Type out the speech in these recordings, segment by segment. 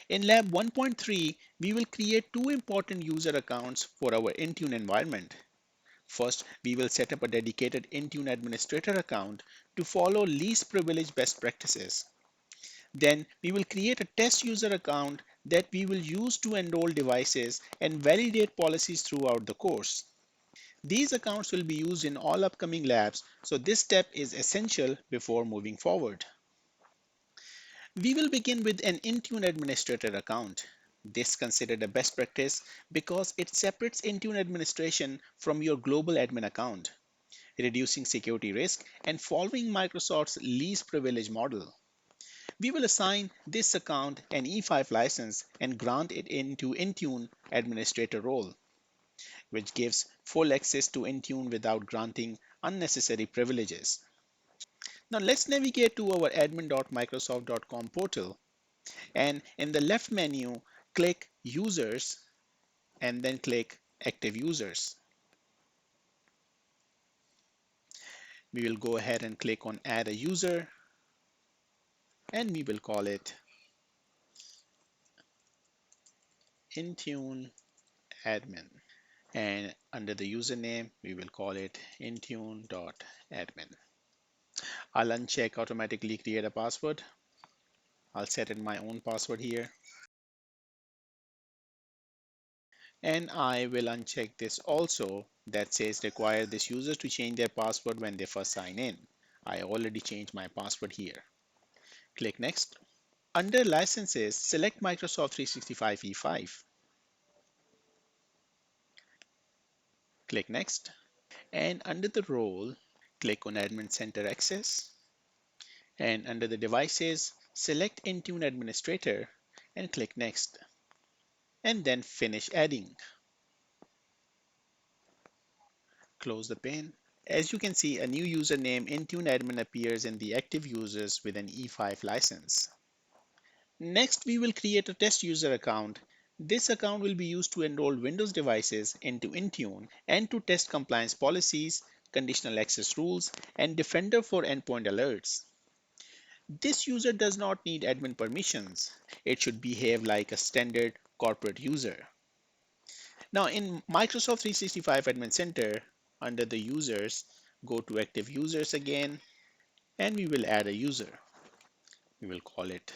In Lab 1.3, we will create two important user accounts for our Intune environment. First, we will set up a dedicated Intune administrator account to follow least privilege best practices. Then, we will create a test user account that we will use to enroll devices and validate policies throughout the course. These accounts will be used in all upcoming labs, so this step is essential before moving forward. We will begin with an Intune administrator account. This considered a best practice because it separates Intune administration from your global admin account, reducing security risk and following Microsoft's least privilege model. We will assign this account an E5 license and grant it into Intune administrator role, which gives full access to Intune without granting unnecessary privileges. Now let's navigate to our admin.microsoft.com portal, and in the left menu, click Users and then click Active Users. We will go ahead and click on Add a User, and we will call it Intune Admin. And under the username, we will call it intune.admin. I'll uncheck automatically create a password. I'll set in my own password here. And I will uncheck this also that says require this user to change their password when they first sign in. I already changed my password here. Click Next. Under Licenses, select Microsoft 365 E5. Click Next. And under the role, click on Admin Center Access. And under the Devices, select Intune Administrator and click Next. And then finish adding. Close the pane. As you can see, a new username Intune Admin appears in the active users with an E5 license. Next, we will create a test user account. This account will be used to enroll Windows devices into Intune and to test compliance policies, conditional access rules, and Defender for endpoint alerts. This user does not need admin permissions. It should behave like a standard corporate user. Now in Microsoft 365 Admin Center, under the users, go to active users again, and we will add a user. We will call it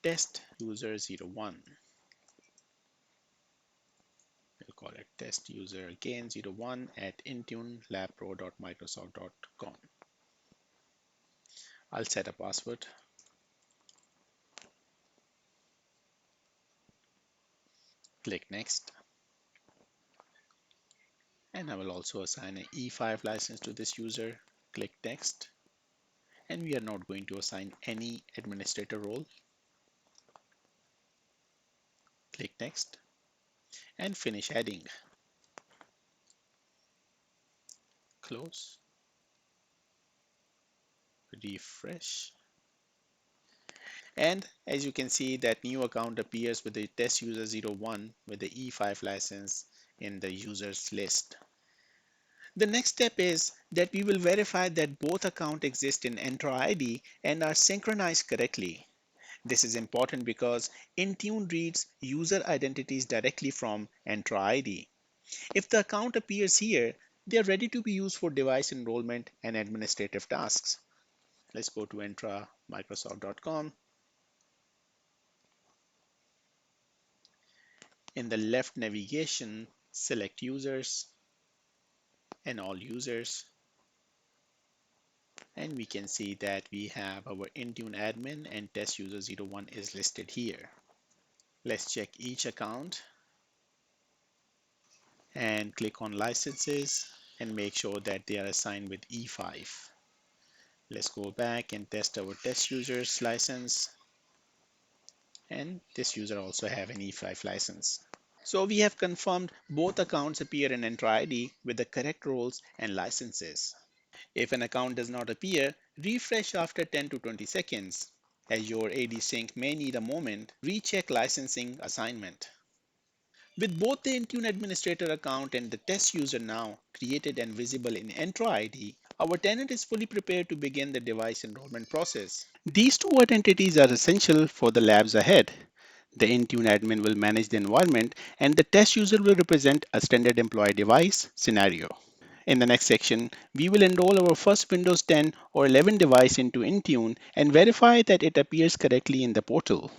test user 01. We'll call it test user again 01 at intunelabpro.microsoft.com. I'll set a password. Click next. And I will also assign an E5 license to this user. Click next. And we are not going to assign any administrator role. Click next and finish adding. Close, refresh. And as you can see, that new account appears with the test user 01 with the E5 license in the users list. The next step is that we will verify that both accounts exist in Entra ID and are synchronized correctly. This is important because Intune reads user identities directly from Entra ID. If the account appears here, they are ready to be used for device enrollment and administrative tasks. Let's go to entramicrosoft.com. In the left navigation, select Users and All Users. And we can see that we have our Intune admin and test user 01 is listed here. Let's check each account and click on licenses and make sure that they are assigned with E5. Let's go back and test our test users license, and this user also have an E5 license. So we have confirmed both accounts appear in Entra ID with the correct roles and licenses. If an account does not appear, refresh after 10 to 20 seconds. As your AD sync may need a moment, recheck licensing assignment. With both the Intune administrator account and the test user now created and visible in Entra ID, Our tenant is fully prepared to begin the device enrollment process. These two identities are essential for the labs ahead. The Intune admin will manage the environment, and the test user will represent a standard employee device scenario. In the next section, we will enroll our first Windows 10 or 11 device into Intune and verify that it appears correctly in the portal.